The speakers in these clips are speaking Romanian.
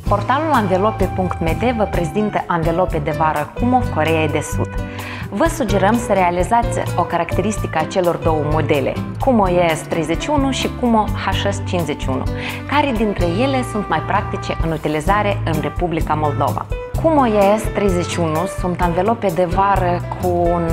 Portalul Anvelope.md vă prezintă anvelope de vară Kumo Coreea de Sud. Vă sugerăm să realizați o caracteristică a celor două modele, Kumo ES31 și Kumo HS51, care dintre ele sunt mai practice în utilizare în Republica Moldova. Kumo ES31 sunt anvelope de vară cu un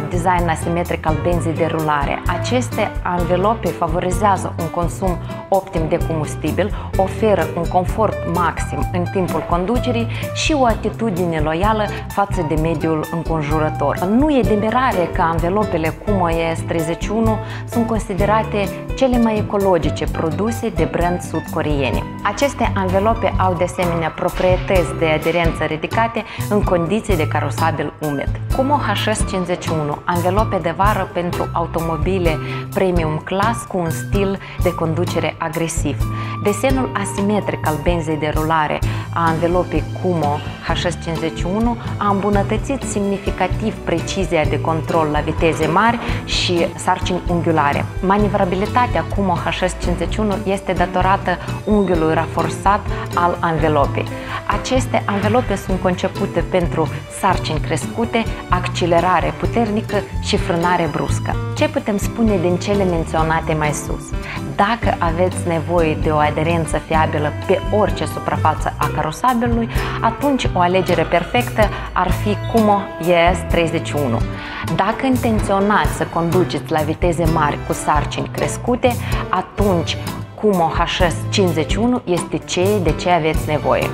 design asimetric al benzii de rulare. Aceste anvelope favorizează un consum optim de combustibil, oferă un confort maxim în timpul conducerii și o atitudine loială față de mediul înconjurător. Nu e de mirare că anvelopele Kumo ES31 sunt considerate cele mai ecologice produse de brand sud-coreene. Aceste anvelope au de asemenea proprietăți de aderență ridicate în condiții de carosabil umed. Kumo HS51, anvelope de vară pentru automobile premium class cu un stil de conducere agresiv. Desenul asimetric al benzii de rulare a anvelopei Kumo HS51 a îmbunătățit semnificativ precizia de control la viteze mari și sarcini unghiulare. Manevrabilitatea Kumo HS51 este datorată unghiului raforsat al anvelopei. Aceste anvelope sunt concepute pentru sarcini crescute, accelerare puternică și frânare bruscă. Ce putem spune din cele menționate mai sus? Dacă aveți nevoie de o aderență fiabilă pe orice suprafață a carosabilului, atunci o alegere perfectă ar fi Kumo ES31. Dacă intenționați să conduceți la viteze mari cu sarcini crescute, atunci Kumo HS51 este ceea de ce aveți nevoie.